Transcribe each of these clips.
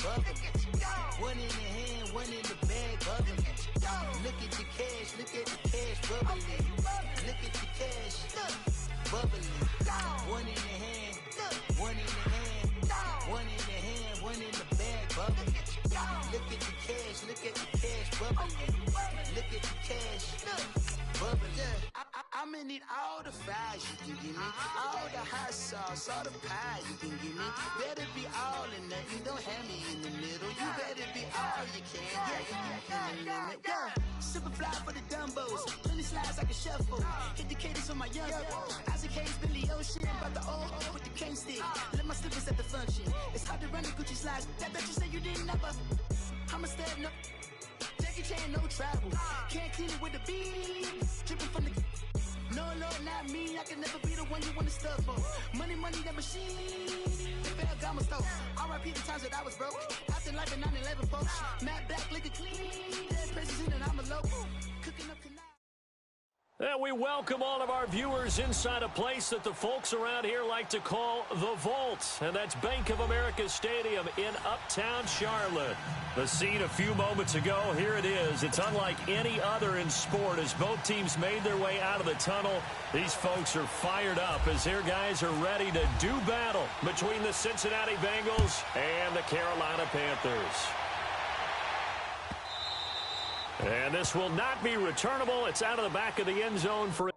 bubbling. One in the hand, one in the bag, bubbling. Look at the cash, look at the cash, bubbling. Look at the cash, bubbling. One in the hand, one in the hand, one in the hand, one in the bag, bubbling. Look at the cash, look at the cash, bubbling. Look at the cash, bubbling. I'ma need all the fries you can give me, all the hot sauce, all the pie you can give me. Better be all or nothing, don't have me in the middle. You better be all you can, yeah. Super fly for the dumbos, plenty slides I can shuffle. Hit the cadence for my young Isaac Hayes, Billy Ocean, about the old with the cane stick. Let my slippers at the function. It's hard to run the Gucci slides. That bet you say you didn't never. I'ma step no. Jackie Chan, no travel. Can't clean it with the beat. Dripping from the. No, Lord, not me. I can never be the one you want to stuff for. Money, that machine. The bell got my stove. R.I.P. the times that I was broke. After life in 9/11, folks. Matte black, liquor clean. Dead president and I'm a local. Cooking up tonight. And we welcome all of our viewers inside a place that the folks around here like to call the Vault. And that's Bank of America Stadium in Uptown Charlotte. The scene a few moments ago, here it is. It's unlike any other in sport as both teams made their way out of the tunnel. These folks are fired up as their guys are ready to do battle between the Cincinnati Bengals and the Carolina Panthers. And this will not be returnable. It's out of the back of the end zone for...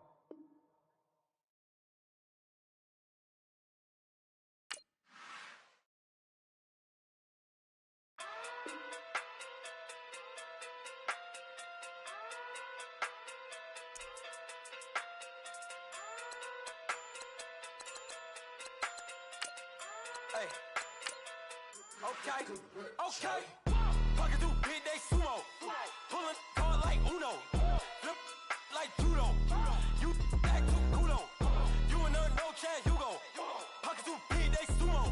Hey. Okay. Pocket through big day sumo. Pulling hard like Uno. Flip like judo. You act too culo. You and her no chance, you go. Pocket too big day sumo.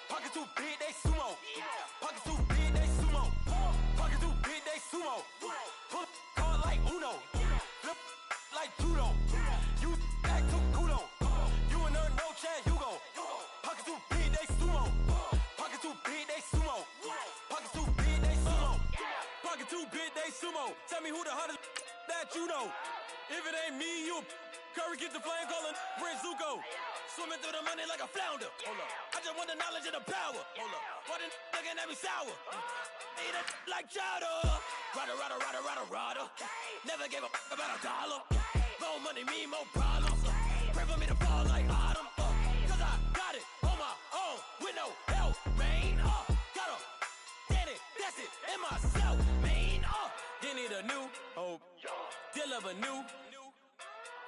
Pocket too big day sumo. Pocket too big day sumo. Pocket too big day sumo. Pull hard like Uno. Flip like judo. You act too culo. You and her no chance, you go. Pocket too big day sumo. Pocket too big day sumo. Pocket too big day sumo. Pocket too big day sumo. Tell me who the hottest that you know. If it ain't me, you Curry get the flame calling Prince Zuko. Swimming through the money like a flounder. Hold up. I just want the knowledge and the power. Hold up. Why the looking at me sour? Eat it like chowder. Rada. Never gave a about a dollar. More money, me, more problems. Pray for me to fall like autumn. Cause I got it on my own with no help, man. Got a get it, that's it, in myself, man. You need a new hope, deal of a new,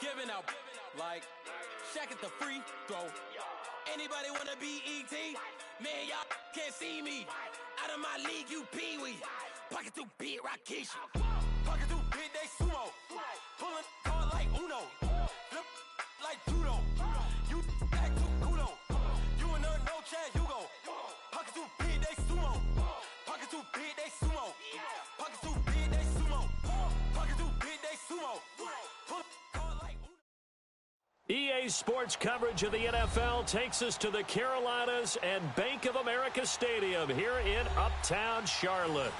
giving out like Shaq at the free throw. Anybody wanna be ET? Man, y'all can't see me. Out of my league, you pee-wee. Pocket too big, Rakishi. Pocket too big, they sumo. Pulling hard like Uno. Flip like judo. You act too culo. You and her no chance, you go. Pocket too big, they sumo. Pocket too big, they sumo. Pocket too big, they sumo. Pocket too big, they sumo. Pull hard like Uno. EA Sports coverage of the NFL takes us to the Carolinas and Bank of America Stadium here in Uptown Charlotte.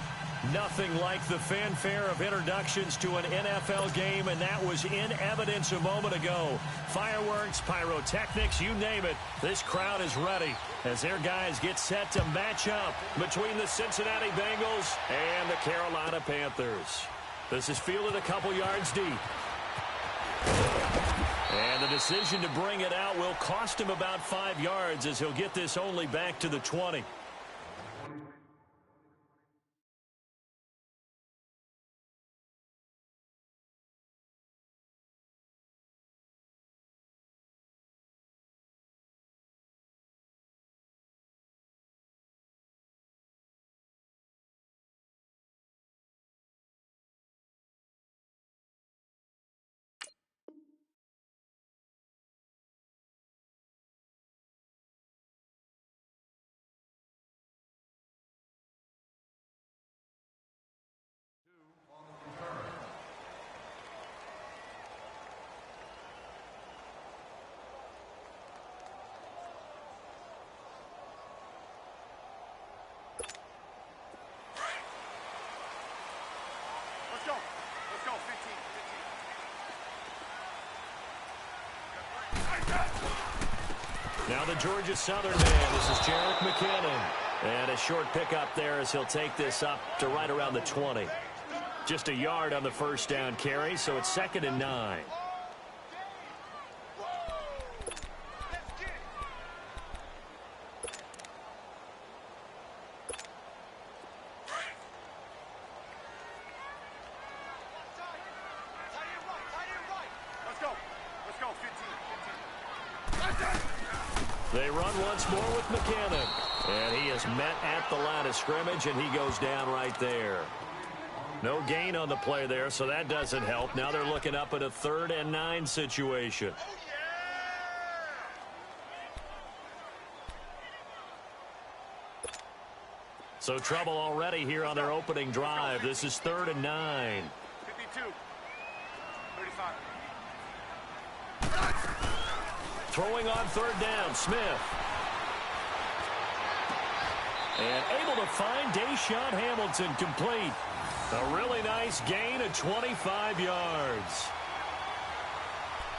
Nothing like the fanfare of introductions to an NFL game, and that was in evidence a moment ago. Fireworks, pyrotechnics, you name it. This crowd is ready as their guys get set to match up between the Cincinnati Bengals and the Carolina Panthers. This is fielded a couple yards deep. And the decision to bring it out will cost him about 5 yards as he'll get this only back to the 20. Now the Georgia Southern man. This is Jerick McKinnon. And a short pickup there as he'll take this up to right around the 20. Just a yard on the first down carry, so it's 2nd and 9. They run once more with McKinnon. And he is met at the line of scrimmage, and he goes down right there. No gain on the play there, so that doesn't help. Now they're looking up at a 3rd and 9 situation. So trouble already here on their opening drive. This is 3rd and 9. 52. 35. Throwing on 3rd down, Smith. And able to find Deshaun Hamilton complete. A really nice gain of 25 yards.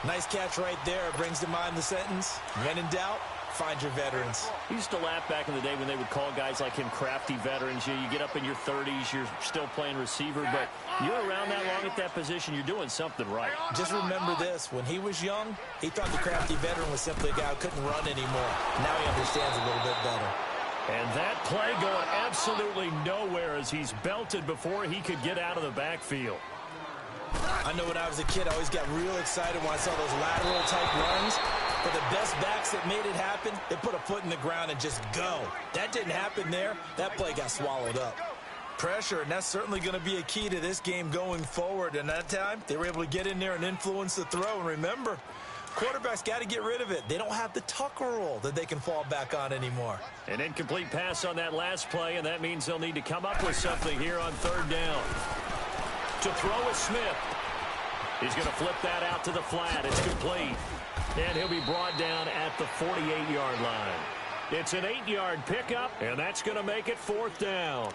Nice catch right there. Brings to mind the sentence, when in doubt, find your veterans. I used to laugh back in the day when they would call guys like him crafty veterans. You get up in your 30s, you're still playing receiver, but you're around that long at that position, you're doing something right. Just remember this, when he was young, he thought the crafty veteran was simply a guy who couldn't run anymore. Now he understands a little bit better. And that play going absolutely nowhere as he's belted before he could get out of the backfield. I know when I was a kid, I always got real excited when I saw those lateral-type runs. For the best backs that made it happen, they put a foot in the ground and just go. That didn't happen there. That play got swallowed up. Pressure, and that's certainly going to be a key to this game going forward. And that time, they were able to get in there and influence the throw. And remember, quarterbacks got to get rid of it. They don't have the Tucker rule that they can fall back on anymore. An incomplete pass on that last play, and that means they'll need to come up with something here on 3rd down. To throw is Smith. He's going to flip that out to the flat. It's complete. And he'll be brought down at the 48-yard line. It's an 8-yard pickup, and that's going to make it 4th down.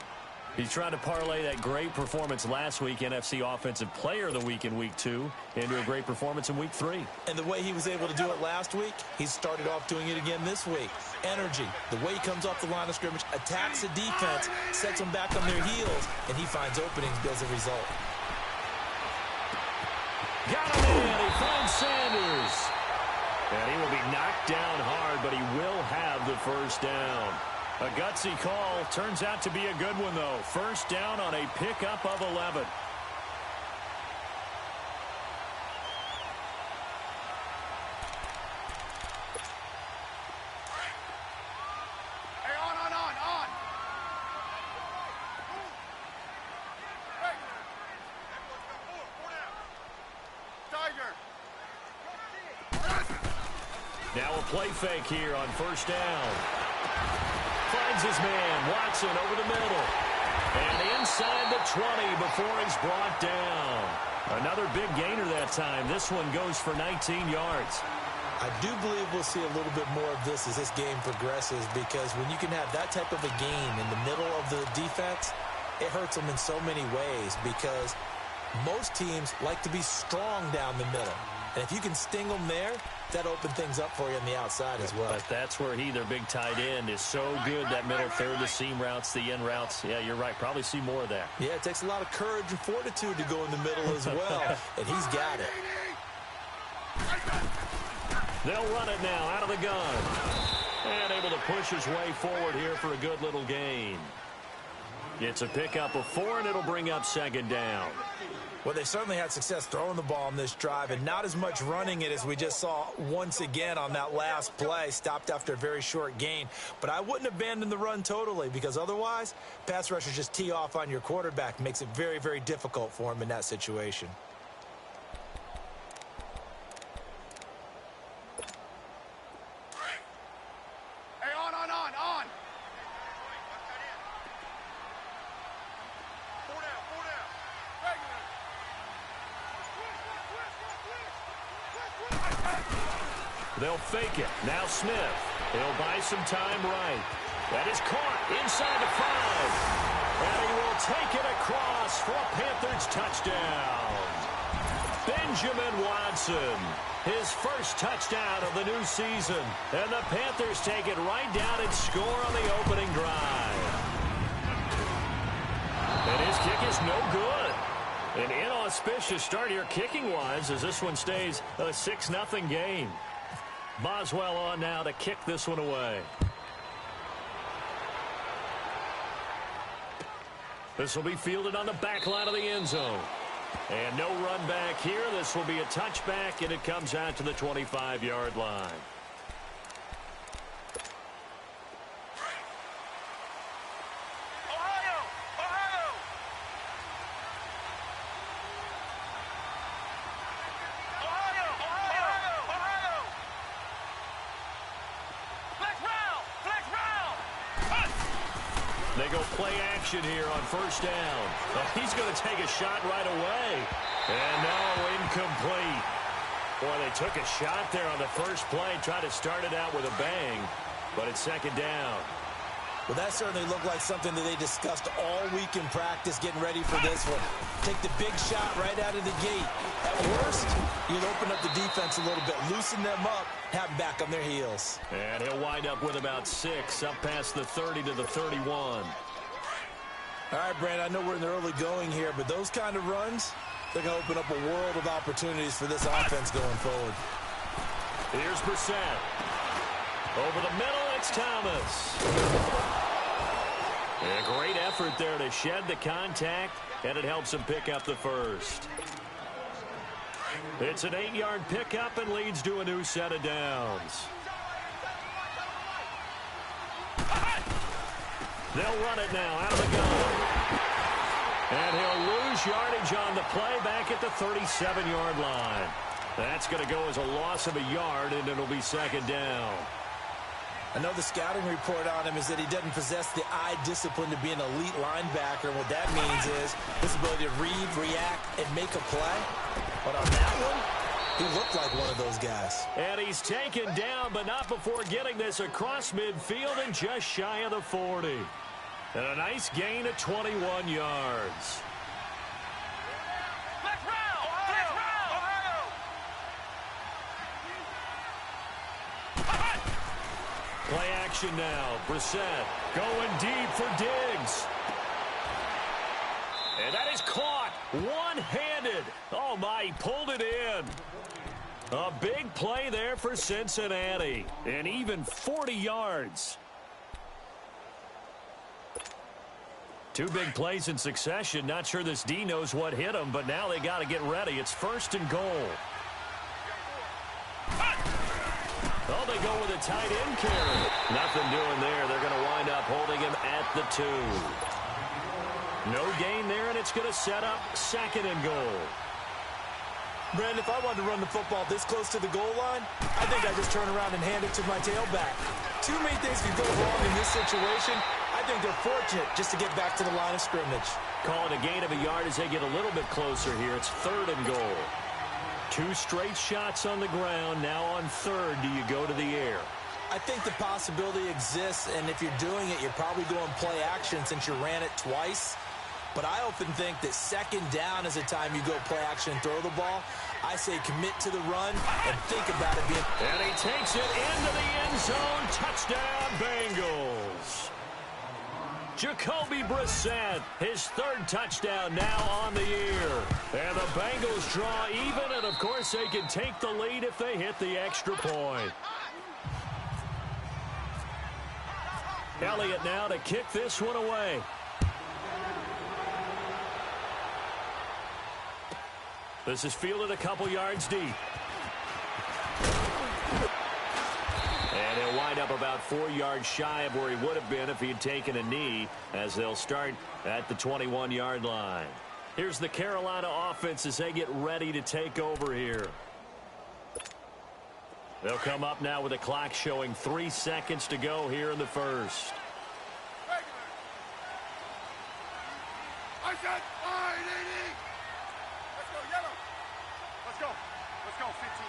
He's trying to parlay that great performance last week, NFC Offensive Player of the Week in Week 2, into a great performance in Week 3. And the way he was able to do it last week, he started off doing it again this week. Energy, the way he comes off the line of scrimmage, attacks the defense, sets them back on their heels, and he finds openings as a result. Got him in. He finds Sanders. And he will be knocked down hard, but he will have the first down. A gutsy call. Turns out to be a good one, though. First down on a pickup of 11. Hey, on. Hey. Tiger. Now a play fake here on first down. Finds his man, Watson, over the middle. And inside the 20 before he's brought down. Another big gainer that time. This one goes for 19 yards. I do believe we'll see a little bit more of this as this game progresses, because when you can have that type of a gain in the middle of the defense, it hurts them in so many ways, because most teams like to be strong down the middle. And if you can sting them there, that opens things up for you on the outside as well. But that's where he, their big tight end, is so good, that middle third, the seam routes, the in routes. Yeah, you're right. Probably see more of that. Yeah, it takes a lot of courage and fortitude to go in the middle as well, and he's got it. They'll run it now out of the gun. And able to push his way forward here for a good little gain. It's a pickup of 4, and it'll bring up second down. Well, they certainly had success throwing the ball on this drive, and not as much running it as we just saw once again on that last play. Stopped after a very short gain. But I wouldn't abandon the run totally, because otherwise, pass rushers just tee off on your quarterback. Makes it very, very difficult for him in that situation. Hey, on. 4 down. Regular. They'll fake it. Now Smith. He'll buy some time right. That is caught inside the 5. And he will take it across for a Panthers touchdown. Benjamin Watson. his first touchdown of the new season. And the Panthers take it right down and score on the opening drive. And his kick is no good. An inauspicious start here kicking-wise as this one stays a 6-0 game. Boswell on now to kick this one away. This will be fielded on the back line of the end zone. And no run back here. This will be a touchback, and it comes out to the 25-yard line. They go play action here on first down. He's going to take a shot right away. And no, incomplete. Boy, they took a shot there on the first play, tried to start it out with a bang, but it's second down. Well, that certainly looked like something that they discussed all week in practice, getting ready for this one. Take the big shot right out of the gate. At worst, you'll open up the defense a little bit, loosen them up, have them back on their heels. And he'll wind up with about 6, up past the 30 to the 31. All right, Brandon, I know we're in the early going here, but those kind of runs, they're going to open up a world of opportunities for this offense going forward. Here's Brissett. Over the middle, it's Thomas. A great effort there to shed the contact, and it helps him pick up the first. It's an 8-yard pickup and leads to a new set of downs. They'll run it now out of the gun. And he'll lose yardage on the play back at the 37-yard line. That's going to go as a loss of a yard, and it'll be second down. I know the scouting report on him is that he doesn't possess the eye discipline to be an elite linebacker. And what that means is his ability to read, react, and make a play. But on that one, he looked like one of those guys. And he's taken down, but not before getting this across midfield and just shy of the 40. And a nice gain of 21 yards. Play action now. Brissett going deep for Diggs. And that is caught one-handed. Oh, my, he pulled it in. A big play there for Cincinnati. And even 40 yards. 2 big plays in succession. Not sure this D knows what hit him, but now they got to get ready. It's first and goal. Oh, they go with a tight end carry. Nothing doing there. They're going to wind up holding him at the 2. No gain there, and it's going to set up second and goal. Brandon, if I wanted to run the football this close to the goal line, I think I'd just turn around and hand it to my tailback. Too many things could go wrong in this situation. I think they're fortunate just to get back to the line of scrimmage. Call it a gain of a yard as they get a little bit closer here. It's third and goal. 2 straight shots on the ground. Now on third, do you go to the air? I think the possibility exists, and if you're doing it, you're probably going play action since you ran it twice. But I often think that second down is a time you go play action and throw the ball. I say commit to the run and think about it being... And he takes it into the end zone. Touchdown, Bengals. Jacoby Brissett, his 3rd touchdown now on the year. And the Bengals draw even, and of course they can take the lead if they hit the extra point. Elliott now to kick this one away. This is fielded a couple yards deep. And he'll wind up about 4 yards shy of where he would have been if he had taken a knee, as they'll start at the 21-yard line. Here's the Carolina offense as they get ready to take over here. They'll come up now with the clock showing 3 seconds to go here in the first. I said, all right, 80. Let's go, yellow. Let's go. Let's go, 15.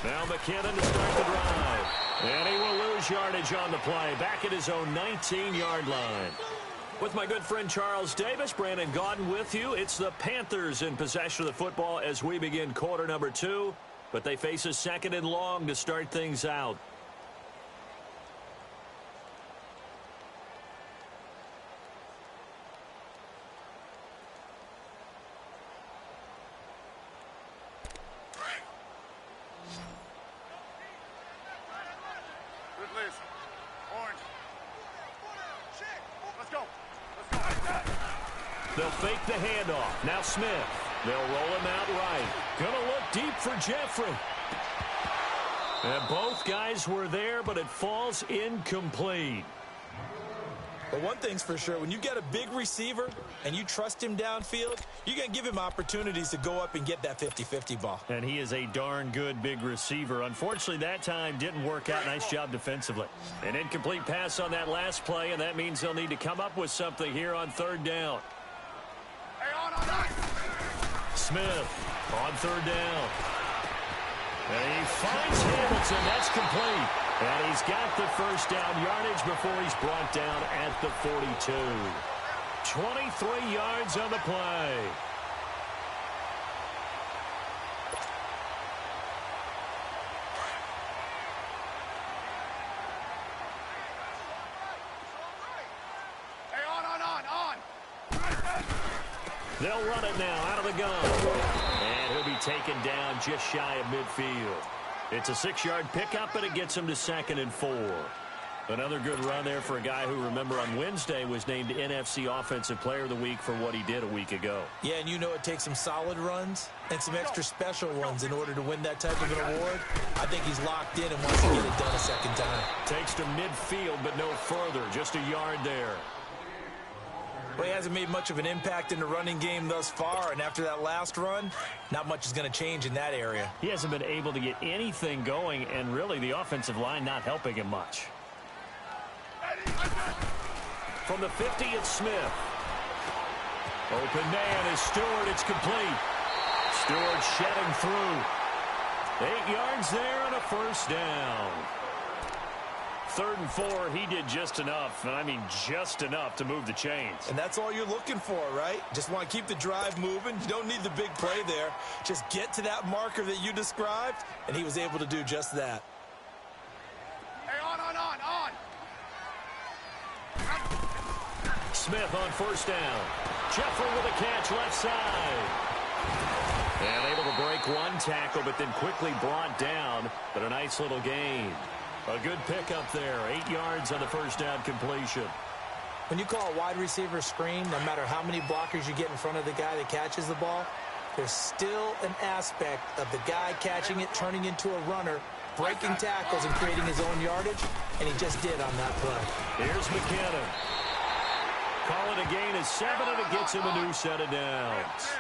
Now McKinnon to start the drive. And he will lose yardage on the play. Back at his own 19-yard line. With my good friend Charles Davis, Brandon Gaudin with you. It's the Panthers in possession of the football as we begin quarter number 2. But they face a second and long to start things out. Good list. Orange. Let's go. Let's go. They'll fake the handoff. Now Smith. They'll roll him out right. Gonna look deep for Jeffrey. And both guys were there, but it falls incomplete. But one thing's for sure, when you get a big receiver and you trust him downfield, you're going to give him opportunities to go up and get that 50-50 ball. And he is a darn good big receiver. Unfortunately, that time didn't work out. Nice job defensively. An incomplete pass on that last play, and that means they'll need to come up with something here on third down. Hey, on. Smith on third down. And he finds Hamilton. That's complete. And he's got the first down yardage before he's brought down at the 42. 23 yards on the play. Hey, on. They'll run it now out of the gun. And he'll be taken down just shy of midfield. It's a 6-yard pickup, and it him to 2nd and 4. Another good run there for a guy who, remember, on Wednesday was named NFC Offensive Player of the Week for what he did a week ago. Yeah, and you know it takes some solid runs and some extra special ones in order to win that type of an award. I think he's locked in and wants to get it done a second time. Takes to midfield, but no further. Just a yard there. Well, he hasn't made much of an impact in the running game thus far, and after that last run, not much is going to change in that area. He hasn't been able to get anything going, and really the offensive line not helping him much. From the 50, it's Smith. Open man is Stewart. It's complete. Stewart shedding through. 8 yards there and a first down. 3rd and 4, he did just enough, and I mean just enough to move the chains. And that's all you're looking for, right? Just want to keep the drive moving. You don't need the big play there. Just get to that marker that you described, and he was able to do just that. Hey, on. Smith on first down. Jeffrey with a catch left side. And able to break one tackle, but then quickly brought down, but a nice little gain. A good pickup there. 8 yards on the first down completion. When you call a wide receiver screen, no matter how many blockers you get in front of the guy that catches the ball, there's still an aspect of the guy catching it, turning into a runner, breaking tackles and creating his own yardage, and he just did on that play. Here's McKinnon. Call it a gain of 7, and it gets him a new set of downs.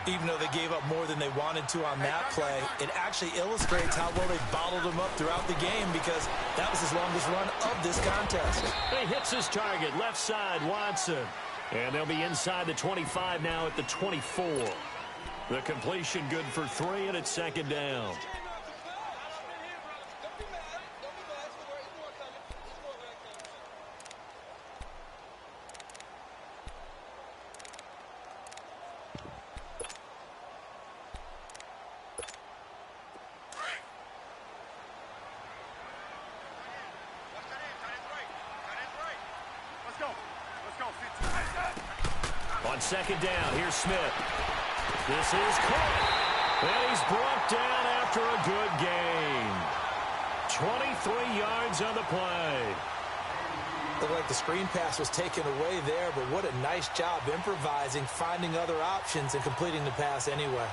Even though they gave up more than they wanted to on that play, it actually illustrates how well they bottled him up throughout the game, because that was his longest run of this contest. He hits his target, left side, Watson. And they'll be inside the 25 now at the 24. The completion good for 3, and it's 2nd down. On 2nd down, here's Smith. This is caught. And he's brought down after a good gain. 23 yards on the play. Looked like the screen pass was taken away there, but what a nice job improvising, finding other options, and completing the pass anyway.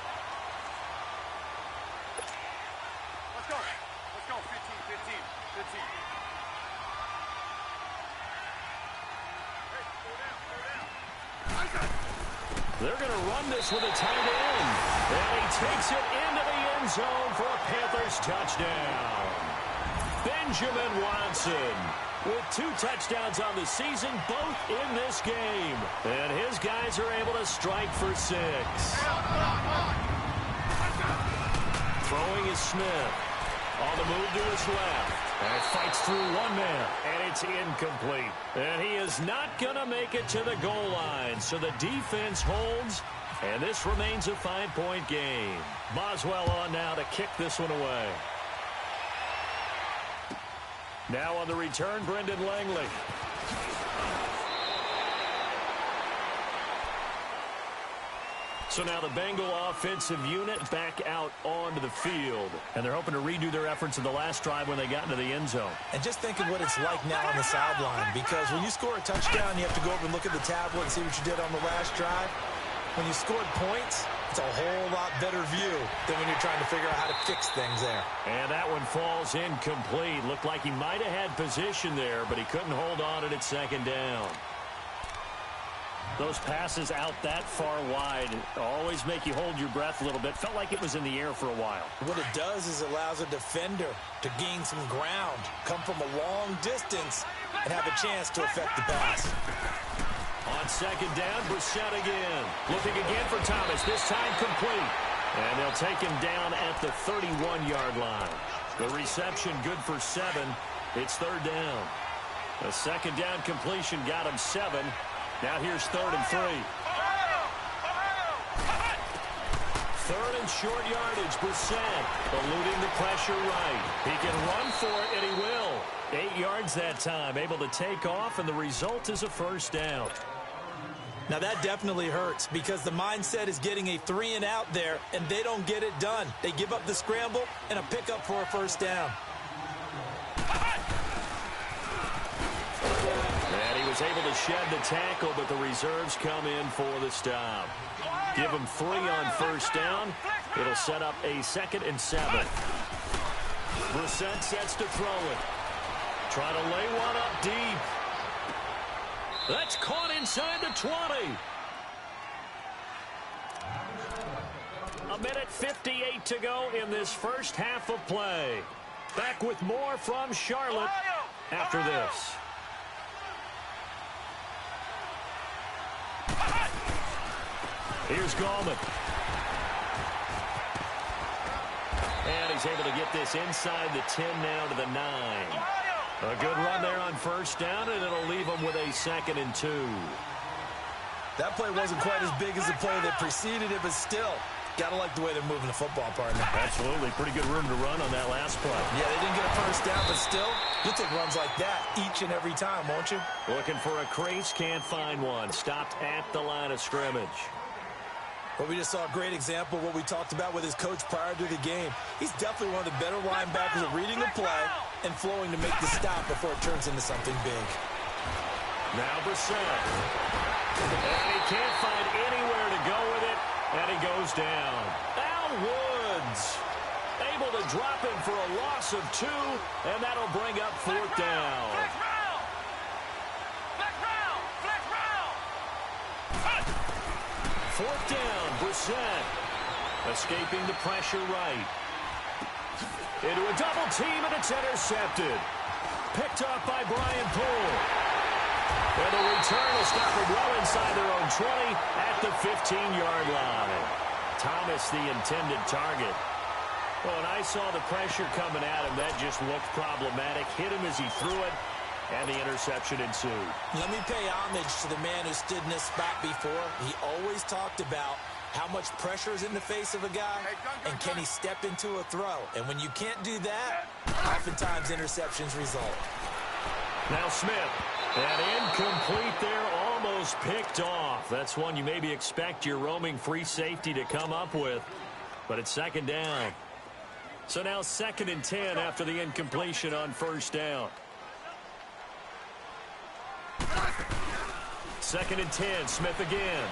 Let's go. 15. They're going to run this with a tight end. And he takes it into the end zone for a Panthers touchdown. Benjamin Watson with 2 touchdowns on the season, both in this game. And his guys are able to strike for 6. Throwing is Smith. On the move to his left. And fights through one man, and it's incomplete. And he is not going to make it to the goal line, so the defense holds, and this remains a 5-point game. Boswell on now to kick this one away. Now on the return, Brendan Langley. So now the Bengal offensive unit back out onto the field. And they're hoping to redo their efforts in the last drive when they got into the end zone. And just think of what it's like now on the sideline, because when you score a touchdown, you have to go over and look at the tablet and see what you did on the last drive. When you scored points, it's a whole lot better view than when you're trying to figure out how to fix things there. And that one falls incomplete. Looked like he might have had position there, but he couldn't hold on at second down. Those passes out that far wide always make you hold your breath a little bit. Felt like it was in the air for a while. What it does is it allows a defender to gain some ground, come from a long distance, and have a chance to affect the pass. On second down, Brissett again. Looking again for Thomas, this time complete. And they'll take him down at the 31-yard line. The reception good for 7. It's third down. A second down completion got him 7. Now here's 3rd and 3. Third and short yardage. Brissett eluding the pressure right. He can run for it, and he will. 8 yards that time. Able to take off, and the result is a first down. Now that definitely hurts because the mindset is getting a 3-and-out there, and they don't get it done. They give up the scramble and a pickup for a first down. And he was able to shed the tackle, but the reserves come in for the stop. Give him 3 on first down. It'll set up a 2nd and 7. Brissett sets to throw it. Try to lay one up deep. That's caught inside the 20. 1:58 to go in this first half of play. Back with more from Charlotte after this. Here's Gallman. And he's able to get this inside the 10 now to the 9. A good run there on first down, and it'll leave him with a 2nd and 2. That play wasn't quite as big as the play that preceded it, but still, gotta like the way they're moving the football, partner. Absolutely. Pretty good room to run on that last play. Yeah, they didn't get a first down, but still, you'll take runs like that each and every time, won't you? Looking for a crease, can't find one. Stopped at the line of scrimmage. Well, we just saw a great example of what we talked about with his coach prior to the game. He's definitely one of the better linebackers at reading the play and flowing to make the stop before it turns into something big. Now Brissett. And he can't find anywhere to go with it, and he goes down. Al Woods able to drop him for a loss of 2, and that'll bring up 4th down. Fourth down, Brissett escaping the pressure right. Into a double team, and it's intercepted. Picked off by Brian Poole. And the return will stop them well inside their own 20 at the 15-yard line. Thomas, the intended target. Well, when I saw the pressure coming at him, that just looked problematic. Hit him as he threw it, and the interception ensued. Let me pay homage to the man who stood in this spot before. He always talked about how much pressure is in the face of a guy, and can he step into a throw. And when you can't do that, oftentimes interceptions result. Now Smith. And incomplete there, almost picked off. That's one you maybe expect your roaming free safety to come up with. But it's 2nd down. So now 2nd and 10 after the incompletion on first down. 2nd and 10, Smith again.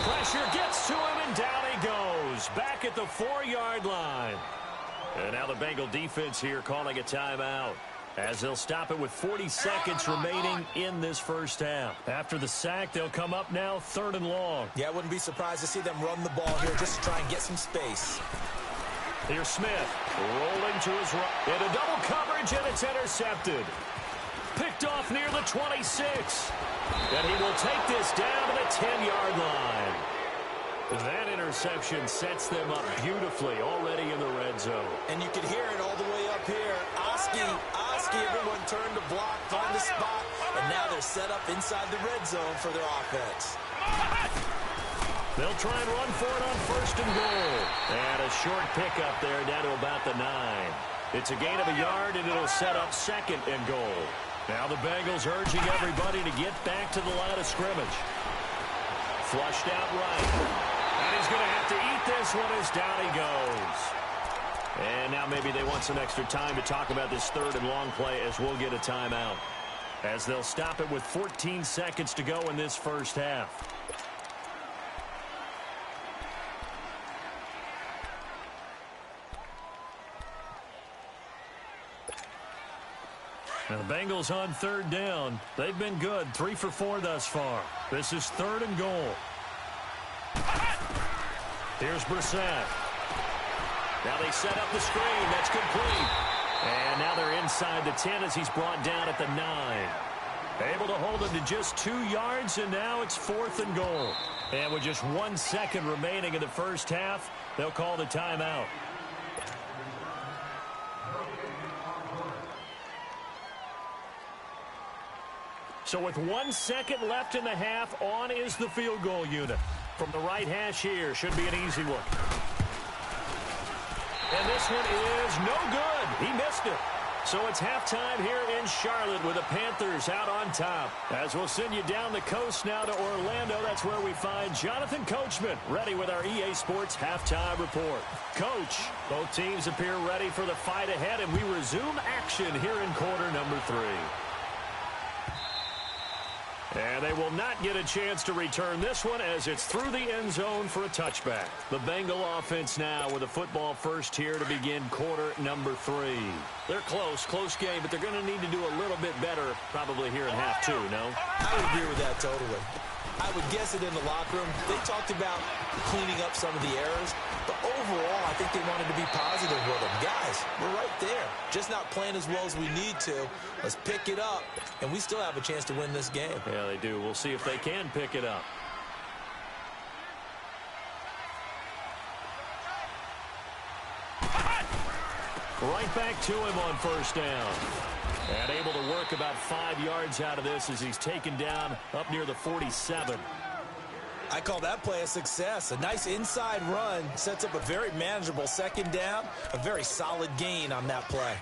Pressure gets to him, and down he goes. Back at the 4-yard line. And now the Bengal defense here calling a timeout, as they'll stop it with 40 seconds remaining in this first half. After the sack, they'll come up now 3rd and long. Yeah, I wouldn't be surprised to see them run the ball here just to try and get some space. Here's Smith, rolling to his right. Into double coverage, and it's intercepted. Picked off near the 26. And he will take this down to the 10-yard line. That interception sets them up beautifully already in the red zone. And you can hear it all the way up here. Oski, everyone turned to block, find the spot, and now they're set up inside the red zone for their offense. They'll try and run for it on 1st and goal. And a short pickup there down to about the 9. It's a gain of a yard, and it'll set up 2nd and goal. Now the Bengals urging everybody to get back to the line of scrimmage. Flushed out right. And he's going to have to eat this one as down he goes. And now maybe they want some extra time to talk about this 3rd and long play as we'll get a timeout. As they'll stop it with 14 seconds to go in this first half. Now the Bengals on 3rd down. They've been good, 3 for 4 thus far. This is 3rd and goal. Here's Brissett. Now they set up the screen. That's complete. And now they're inside the 10 as he's brought down at the 9. Able to hold him to just 2 yards, and now it's 4th and goal. And with just 1 second remaining in the first half, they'll call the timeout. So with 1 second left in the half, on is the field goal unit. From the right hash here, should be an easy one. And this one is no good. He missed it. So it's halftime here in Charlotte with the Panthers out on top. As we'll send you down the coast now to Orlando, that's where we find Jonathan Coachman ready with our EA Sports halftime report. Coach, both teams appear ready for the fight ahead, and we resume action here in quarter number 3. And they will not get a chance to return this one as it's through the end zone for a touchback. The Bengal offense now with a football first here to begin quarter number 3. They're close game, but they're going to need to do a little bit better probably here in half 2, no? I would agree with that totally. I would guess it in the locker room. They talked about cleaning up some of the errors, but overall, I think they wanted to be positive with them. Guys, we're right there. Just not playing as well as we need to. Let's pick it up, and we still have a chance to win this game. Yeah, they do. We'll see if they can pick it up. Right back to him on 1st down. And able to work about 5 yards out of this as he's taken down up near the 47. I call that play a success. A nice inside run sets up a very manageable 2nd down. A very solid gain on that play.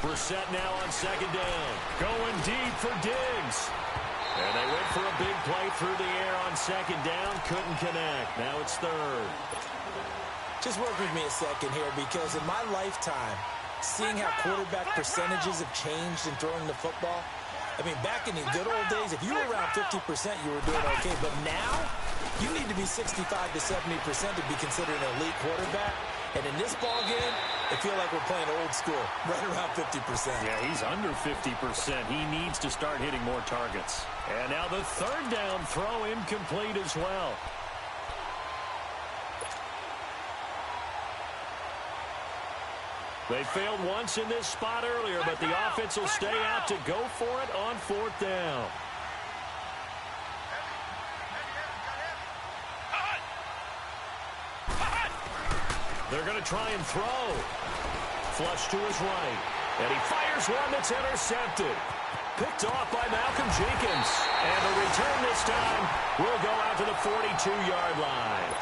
Brissett now on 2nd down. Going deep for Diggs. And they went for a big play through the air on 2nd down. Couldn't connect. Now it's 3rd. Just work with me a second here, because in my lifetime, seeing how quarterback percentages have changed in throwing the football, I mean, back in the good old days, if you were around 50%, you were doing okay. But now, you need to be 65 to 70% to be considered an elite quarterback. And in this ball game, I feel like we're playing old school, right around 50%. Yeah, he's under 50%. He needs to start hitting more targets. And now the 3rd down throw incomplete as well. They failed once in this spot earlier, but the offense will stay out to go for it on 4th down. They're going to try and throw. Flush to his right. And he fires one that's intercepted. Picked off by Malcolm Jenkins. And the return this time will go out to the 42-yard line.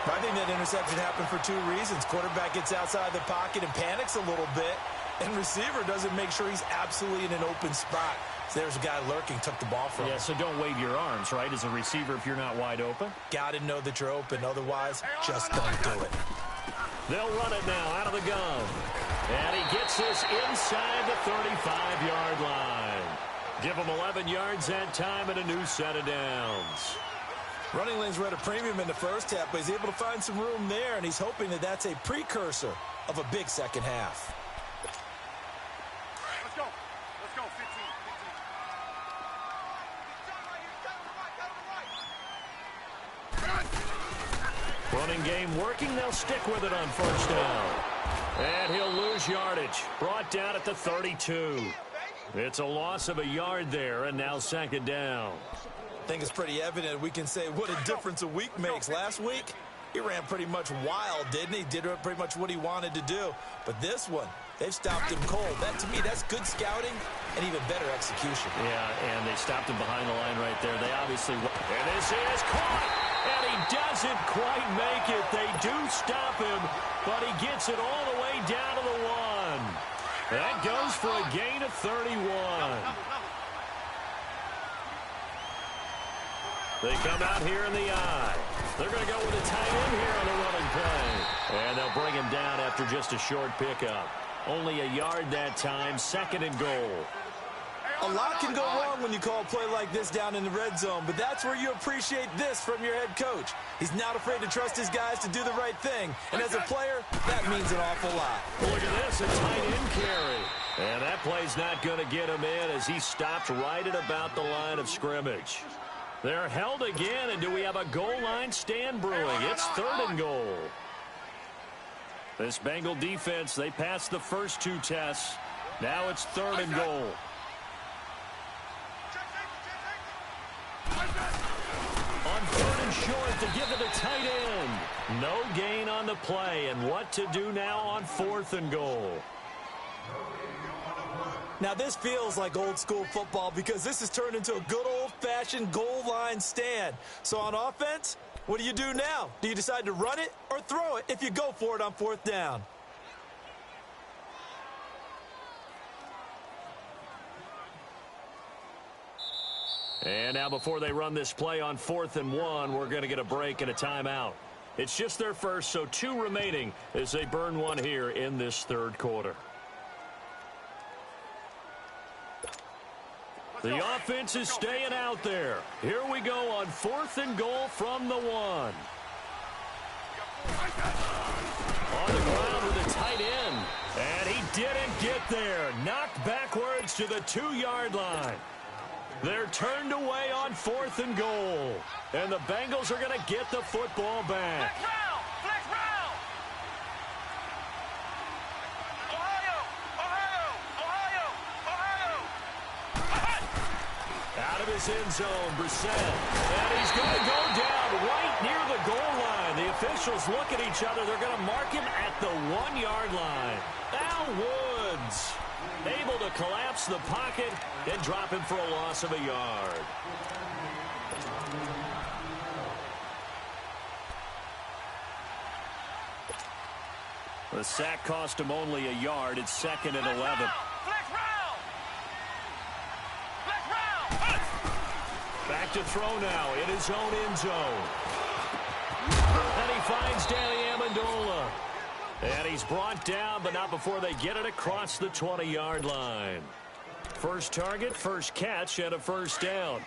I think that interception happened for 2 reasons. Quarterback gets outside the pocket and panics a little bit. And receiver doesn't make sure he's absolutely in an open spot. So there's a guy lurking, took the ball from him. Yeah, so don't wave your arms, right, as a receiver if you're not wide open. Got to know that you're open. Otherwise, just don't do it. They'll run it now out of the gun. And he gets this inside the 35-yard line. Give him 11 yards that time and a new set of downs. Running lanes were at a premium in the first half, but he's able to find some room there, and he's hoping that that's a precursor of a big second half. Let's go. Let's go. 15. Running game working. They'll stick with it on first down. And he'll lose yardage. Brought down at the 32. It's a loss of a yard there, and now second down. I think it's pretty evident we can say what a difference a week makes. Last week, he ran pretty much wild, didn't he? Did pretty much what he wanted to do. But this one, they've stopped him cold. That, to me, that's good scouting and even better execution. Yeah, and they stopped him behind the line right there. They obviously... And this is caught, and he doesn't quite make it. They do stop him, but he gets it all the way down to the 1. That goes for a gain of 31. They come out here in the eye. They're going to go with a tight end here on the running play. And they'll bring him down after just a short pickup. Only a yard that time, second and goal. A lot can go wrong when you call a play like this down in the red zone, but that's where you appreciate this from your head coach. He's not afraid to trust his guys to do the right thing. And as a player, that means an awful lot. Look at this, a tight end carry. And that play's not going to get him in as he stopped right at about the line of scrimmage. They're held again, and do we have a goal line stand brewing? It's third and goal. This Bengal defense, they passed the first two tests. Now it's third and goal. On third and short to give it a tight end. No gain on the play, and what to do now on fourth and goal. Now, this feels like old-school football because this has turned into a good old-fashioned goal line stand. So on offense, what do you do now? Do you decide to run it or throw it if you go for it on fourth down? And now before they run this play on 4th and 1, we're going to get a break and a timeout. It's just their first, so 2 remaining as they burn one here in this third quarter. The offense is staying out there. Here we go on 4th and goal from the 1. On the ground with a tight end. And he didn't get there. Knocked backwards to the 2-yard line. They're turned away on 4th and goal. And the Bengals are going to get the football back. Flex round. Ohio. Out of his end zone, Brissett. And he's going to go down right near the goal line. The officials look at each other. They're going to mark him at the 1-yard line. Al Woods able to collapse the pocket and drop him for a loss of a yard. The sack cost him only a yard. It's 2nd and 11. Flex round. Back to throw now in his own end zone. And he finds Danny Amendola. And he's brought down, but not before they get it across the 20-yard line. First target, first catch, and a first down.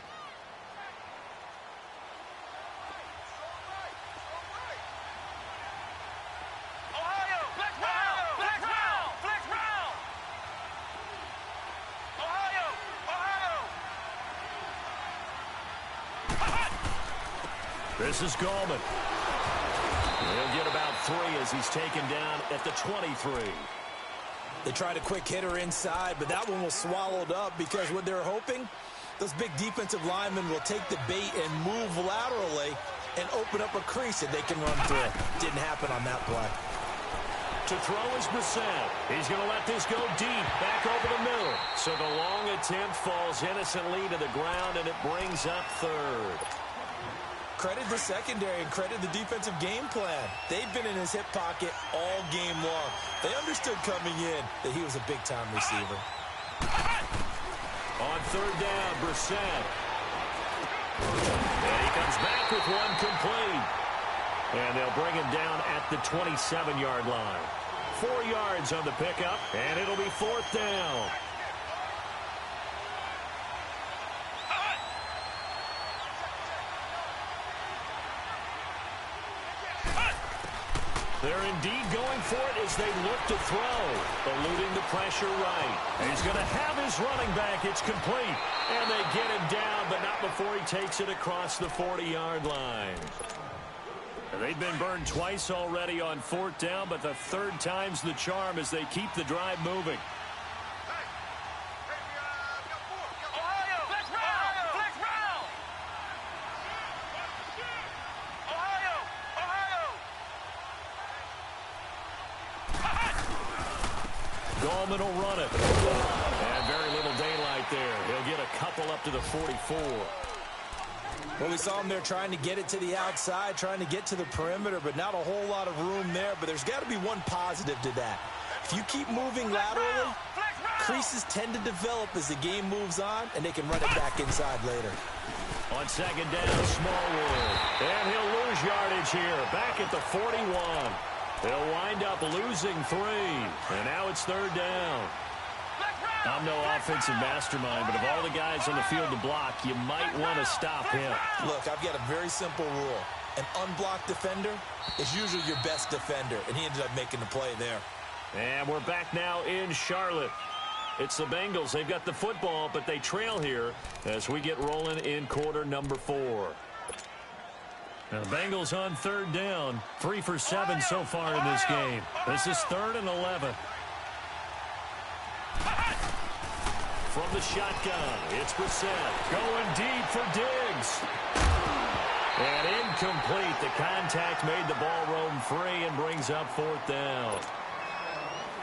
Ohio. Flex round. Ohio. This is Gallman. He'll get about 3 as he's taken down at the 23. They tried a quick hitter inside, but that one was swallowed up because what they're hoping, those big defensive linemen will take the bait and move laterally and open up a crease that they can run through. Didn't happen on that play. To throw is Brissett. He's going to let this go deep, back over the middle. So the long attempt falls innocently to the ground, and it brings up third. Credit the secondary and credit the defensive game plan. They've been in his hip pocket all game long. They understood coming in that he was a big-time receiver. On third down, Brissett. And he comes back with one complete. And they'll bring him down at the 27-yard line. 4 yards on the pickup, and it'll be 4th down. They're indeed going for it as they look to throw. Eluding the pressure right. And he's going to have his running back. It's complete. And they get him down, but not before he takes it across the 40-yard line. They've been burned twice already on 4th down, but the 3rd time's the charm as they keep the drive moving. Gallman will run it. And very little daylight there. He'll get a couple up to the 44. Well, we saw him there trying to get it to the outside, trying to get to the perimeter, but not a whole lot of room there. But there's got to be one positive to that. If you keep moving laterally, creases tend to develop as the game moves on, and they can run it back inside later. On 2nd down, Smallwood. And he'll lose yardage here. Back at the 41. They'll wind up losing 3. And now it's 3rd down. I'm no offensive mastermind, but of all the guys on the field to block, you might want to stop him. Look, I've got a very simple rule. An unblocked defender is usually your best defender, and he ended up making the play there. And we're back now in Charlotte. It's the Bengals. They've got the football, but they trail here as we get rolling in quarter number 4. Now the Bengals on 3rd down. 3 for 7 so far in this game. This is 3rd and 11. From the shotgun, it's Brissett going deep for Diggs. And incomplete. The contact made the ball roam free and brings up 4th down.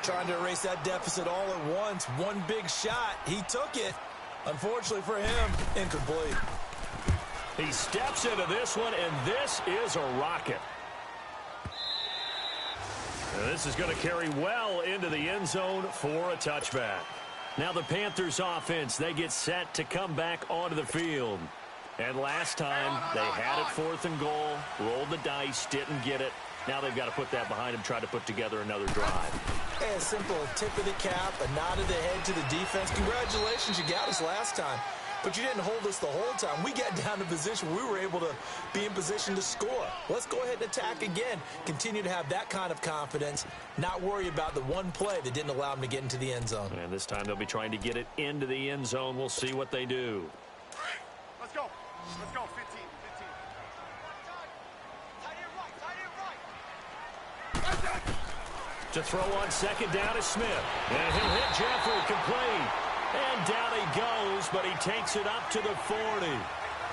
Trying to erase that deficit all at once. One big shot. He took it. Unfortunately for him, incomplete. He steps into this one, and this is a rocket. And this is going to carry well into the end zone for a touchback. Now the Panthers offense, they get set to come back onto the field. And last time, they had it 4th and goal, rolled the dice, didn't get it. Now they've got to put that behind them, try to put together another drive. Hey, a simple tip of the cap, a nod of the head to the defense. Congratulations, you got us last time. But you didn't hold us the whole time. We got down to position where we were able to be in position to score. Let's go ahead and attack again. Continue to have that kind of confidence. Not worry about the one play that didn't allow them to get into the end zone. And this time they'll be trying to get it into the end zone. We'll see what they do. Let's go. Let's go. 15. To throw on 2nd down is Smith. And he'll hit Jeffrey complete. And down he goes, but he takes it up to the 40.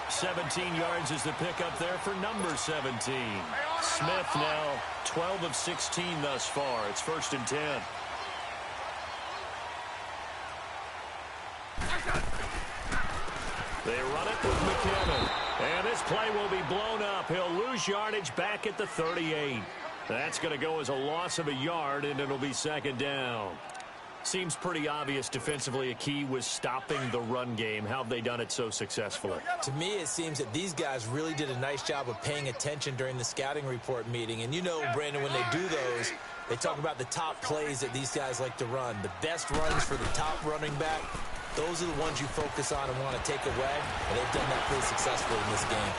17 yards is the pickup there for number 17. Smith now 12 of 16 thus far. It's 1st and 10. They run it with McKinnon. And this play will be blown up. He'll lose yardage back at the 38. That's going to go as a loss of a yard, and it'll be 2nd down. Seems pretty obvious defensively a key was stopping the run game. How have they done it so successfully? To me, it seems that these guys really did a nice job of paying attention during the scouting report meeting. And you know, Brandon, when they do those, they talk about the top plays that these guys like to run. The best runs for the top running back, those are the ones you focus on and want to take away. And they've done that pretty successfully in this game.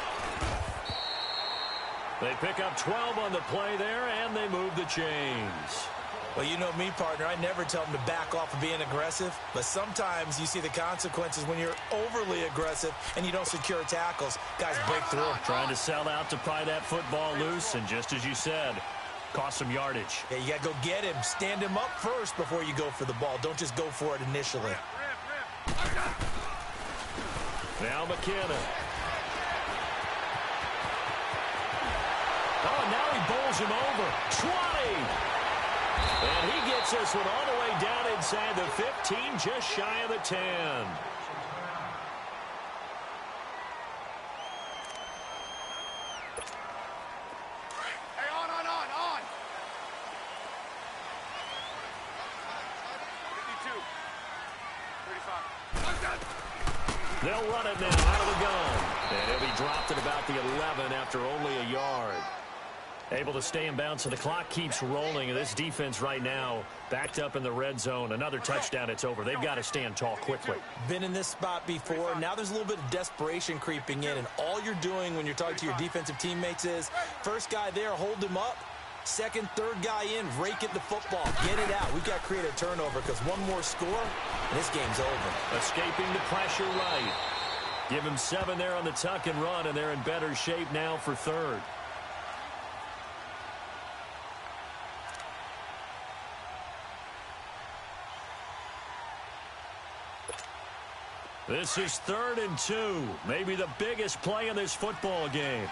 They pick up 12 on the play there, and they move the chains. Well, you know me, partner. I never tell them to back off of being aggressive. But sometimes you see the consequences when you're overly aggressive and you don't secure tackles. Guys break through. Trying to sell out to pry that football loose, and just as you said, cost some yardage. Yeah, you got to go get him. Stand him up first before you go for the ball. Don't just go for it initially. Now McKinnon. Oh, now he bowls him over. 20! And he gets this one all the way down inside the 15, just shy of the 10. Hey, on. 52. 35. They'll run it now out of the gun. And he'll be dropped at about the 11 after only a yard. Able to stay in bounds, so the clock keeps rolling. And this defense right now backed up in the red zone. Another touchdown, it's over. They've got to stand tall quickly. Been in this spot before. Now there's a little bit of desperation creeping in. And all you're doing when you're talking to your defensive teammates is, first guy there, hold him up. Second, third guy in, rake at the football. Get it out. We've got to create a turnover because one more score, and this game's over. Escaping the pressure right. Give him 7 there on the tuck and run, and they're in better shape now for third. This is 3rd and 2. Maybe the biggest play in this football game.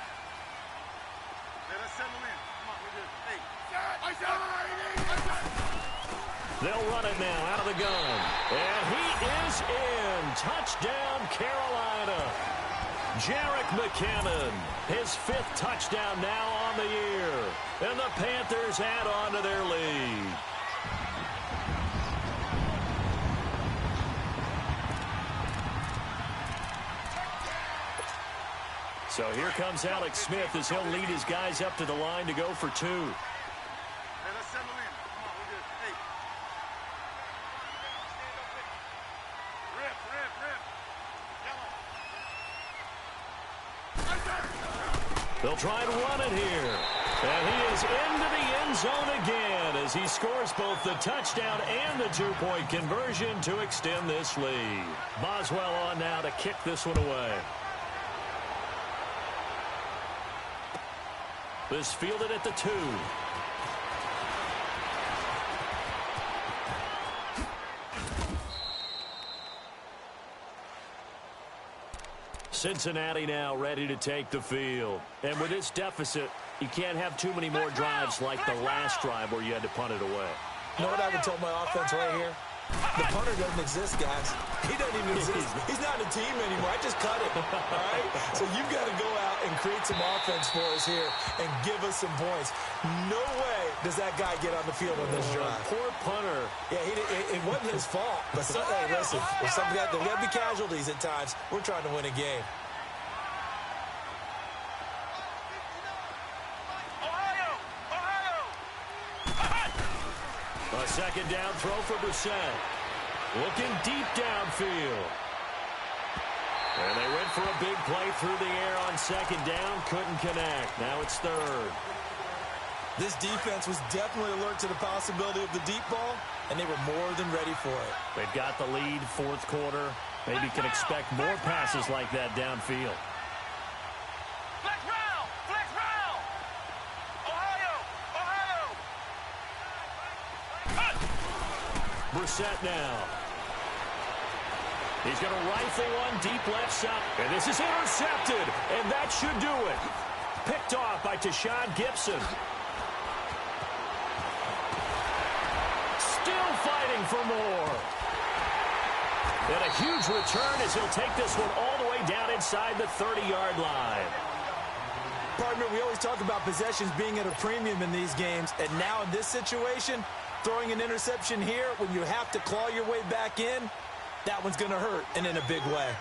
They'll run it now out of the gun. And he is in. Touchdown, Carolina. Jerick McKinnon, his 5th touchdown now on the year. And the Panthers add on to their lead. So here comes Alex Smith as he'll lead his guys up to the line to go for 2. They'll try and run it here. And he is into the end zone again as he scores both the touchdown and the 2-point conversion to extend this lead. Boswell on now to kick this one away. This fielded at the 2. Cincinnati now ready to take the field. And with this deficit, you can't have too many more drives like the last drive where you had to punt it away. You know what I would tell my offense right here? The punter doesn't exist, guys. He doesn't even exist. He's not a team anymore. I just cut him. All right? So you've got to go out and create some offense for us here and give us some points. No way does that guy get on the field on this drive. Poor punter. Yeah, it wasn't his fault. But hey, listen, there's got to be casualties at times. We're trying to win a game. A second down throw for Brissett. Looking deep downfield. And they went for a big play through the air on second down. Couldn't connect. Now it's 3rd. This defense was definitely alert to the possibility of the deep ball, and they were more than ready for it. They've got the lead, 4th quarter. Maybe can expect more passes like that downfield. Flex round! Flex round! Ohio! Brissett now. He's going to rifle one deep left side. And this is intercepted. And that should do it. Picked off by Tashawn Gibson. Still fighting for more. And a huge return as he'll take this one all the way down inside the 30-yard line. Partner, we always talk about possessions being at a premium in these games. And now in this situation, throwing an interception here when you have to claw your way back in, that one's going to hurt, and in a big way.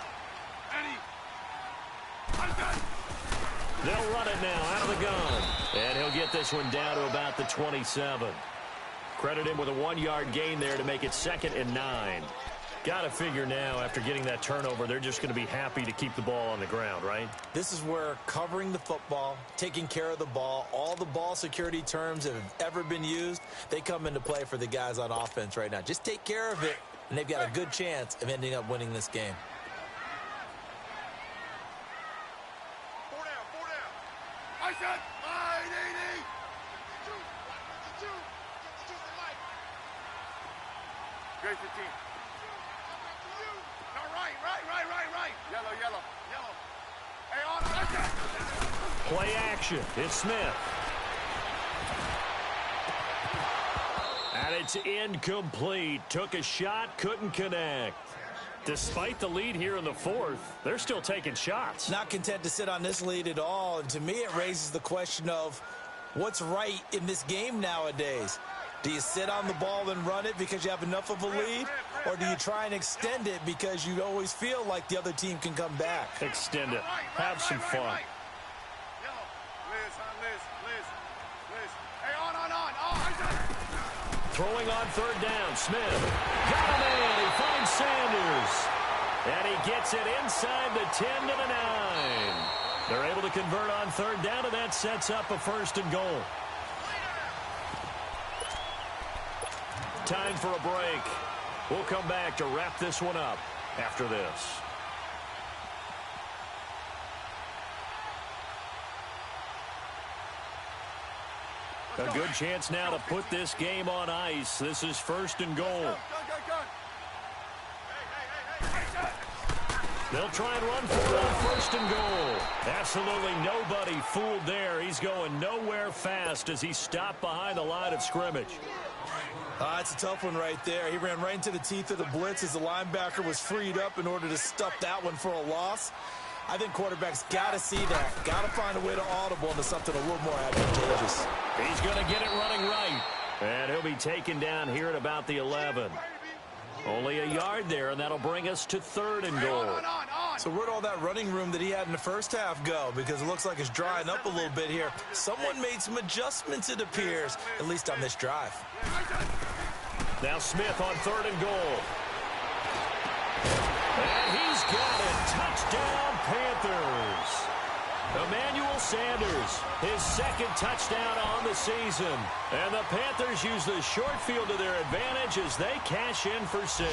They'll run it now out of the gun. And he'll get this one down to about the 27. Credit him with a 1-yard gain there to make it 2nd and 9. Got to figure now, after getting that turnover, they're just going to be happy to keep the ball on the ground, right? This is where covering the football, taking care of the ball, all the ball security terms that have ever been used, they come into play for the guys on offense right now. Just take care of it, and they've got a good chance of ending up winning this game. 4 down, 4 down. I said 580. 52. Great 15. No, right. Yellow. Hey, on. Play action. It's Smith. And it's incomplete. Took a shot, couldn't connect. Despite the lead here in the 4th, they're still taking shots. Not content to sit on this lead at all. And to me, it raises the question of what's right in this game nowadays. Do you sit on the ball and run it because you have enough of a lead? Or do you try and extend it because you always feel like the other team can come back? Extend it. Have some fun. Liz. Hey, on. Throwing on 3rd down. Smith. Got a man. He finds Sanders. And he gets it inside the 10 to the 9. They're able to convert on 3rd down, and that sets up a 1st and goal. Time for a break. We'll come back to wrap this one up after this. A good chance now to put this game on ice. This is 1st and goal. Gun. They'll try and run for it on first and goal. Absolutely nobody fooled there. He's going nowhere fast as he stopped behind the line of scrimmage. It's a tough one right there. He ran right into the teeth of the blitz as the linebacker was freed up in order to stuff that one for a loss. I think quarterbacks got to see that. Got to find a way to audible into something a little more advantageous. He's going to get it running right. And he'll be taken down here at about the 11. Only a yard there, and that'll bring us to third and goal. So where'd all that running room that he had in the first half go? Because it looks like it's drying up a little bit here. Someone made some adjustments, it appears, at least on this drive. Now Smith on third and goal. And he's got it. Touchdown, Panthers. Emmanuel Sanders, his second touchdown on the season. And the Panthers use the short field to their advantage as they cash in for 6.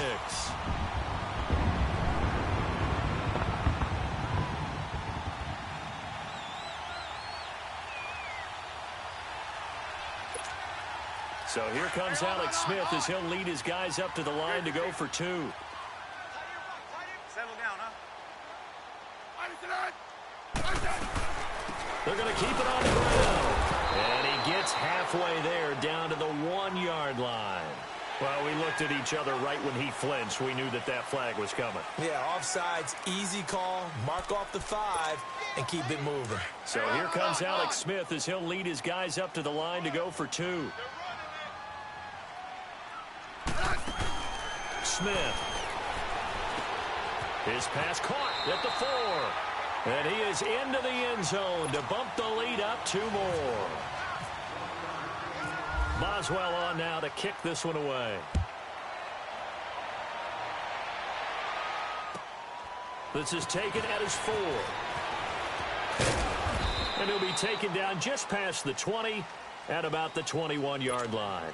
So here comes Alex Smith as he'll lead his guys up to the line to go for 2. Settle down, huh? They're going to keep it on the ground. And he gets halfway there down to the 1-yard line. Well, we looked at each other right when he flinched. We knew that that flag was coming. Yeah, offsides, easy call, mark off the 5, and keep it moving. So here comes Alex Smith as he'll lead his guys up to the line to go for 2. Smith. His pass caught at the 4. And he is into the end zone to bump the lead up 2 more. Boswell on now to kick this one away. This is taken at his 4. And he'll be taken down just past the 20 at about the 21-yard line.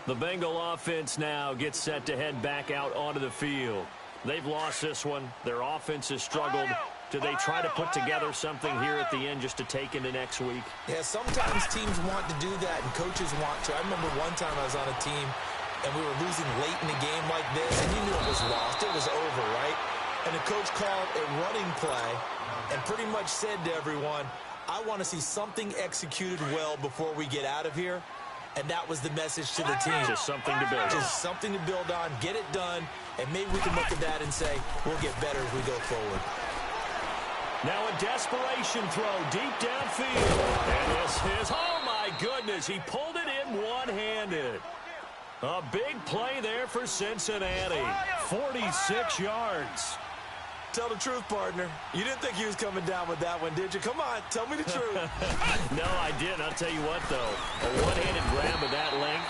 The Bengal offense now gets set to head back out onto the field. They've lost this one. Their offense has struggled. Do they try to put together something here at the end just to take into next week? Yeah, sometimes teams want to do that and coaches want to. I remember one time I was on a team and we were losing late in a game like this and you knew it was lost. It was over, right? And the coach called a running play and pretty much said to everyone, I want to see something executed well before we get out of here. And that was the message to the team. Just something to build on. Just something to build on, get it done, and maybe we can look at that and say, we'll get better as we go forward. Now a desperation throw deep downfield. And this is, oh my goodness, he pulled it in one-handed. A big play there for Cincinnati. 46 yards. Tell the truth, partner. You didn't think he was coming down with that one, did you? Come on, tell me the truth. No, I didn't. I'll tell you what, though. A one-handed grab of that length.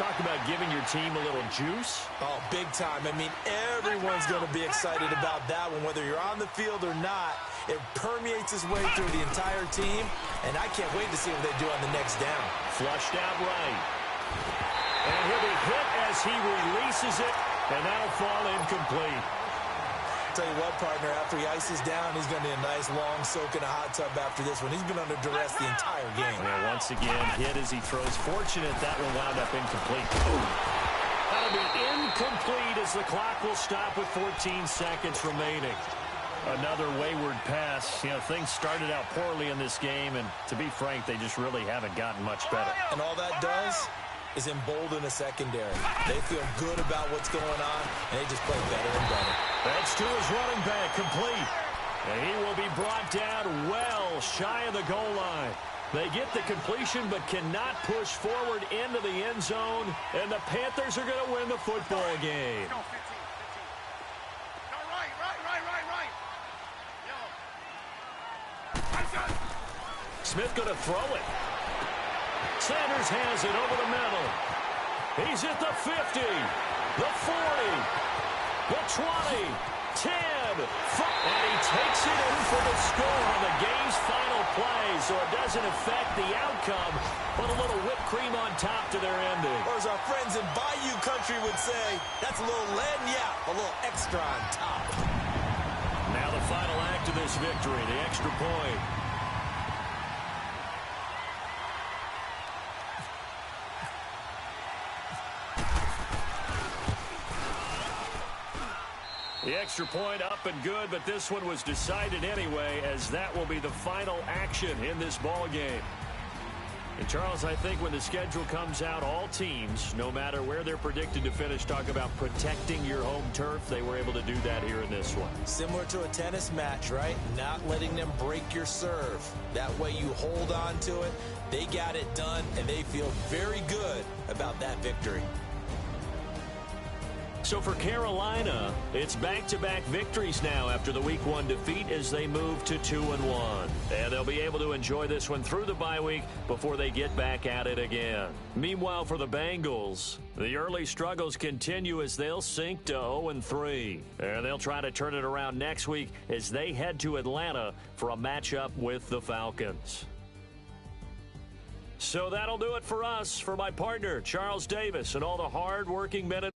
Talk about giving your team a little juice. Oh, big time. I mean, everyone's going to be excited about that one, whether you're on the field or not. It permeates its way through the entire team, and I can't wait to see what they do on the next down. Flushed out right. And he'll be hit as he releases it, and that'll fall incomplete. Tell you what, partner, after he ices down, he's going to be a nice long soak in a hot tub after this one. He's been under duress the entire game. Yeah, once again, hit as he throws. Fortunate that one wound up incomplete. That'll be incomplete as the clock will stop with 14 seconds remaining. Another wayward pass. You know, things started out poorly in this game, and to be frank, they just really haven't gotten much better. And all that does is embolden a secondary. They feel good about what's going on, and they just play better and better. That's to his running back, complete. And he will be brought down well shy of the goal line. They get the completion but cannot push forward into the end zone, and the Panthers are going to win the football game. Go, 15. Go right. Yellow. Smith going to throw it. Sanders has it over the middle. He's at the 50, the 40, the 20, 10, and he takes it in for the score on the game's final play, so it doesn't affect the outcome, but a little whipped cream on top to their ending. Or as our friends in Bayou Country would say, that's a little lagniappe, a little extra on top. Now the final act of this victory, the extra point. The extra point up and good, but this one was decided anyway, as that will be the final action in this ball game. And, Charles, I think when the schedule comes out, all teams, no matter where they're predicted to finish, talk about protecting your home turf. They were able to do that here in this one. Similar to a tennis match, right? Not letting them break your serve. That way you hold on to it. They got it done, and they feel very good about that victory. So for Carolina, it's back-to-back victories now after the Week 1 defeat as they move to 2-1. And they'll be able to enjoy this one through the bye week before they get back at it again. Meanwhile, for the Bengals, the early struggles continue as they'll sink to 0-3. And they'll try to turn it around next week as they head to Atlanta for a matchup with the Falcons. So that'll do it for us. For my partner, Charles Davis, and all the hard-working men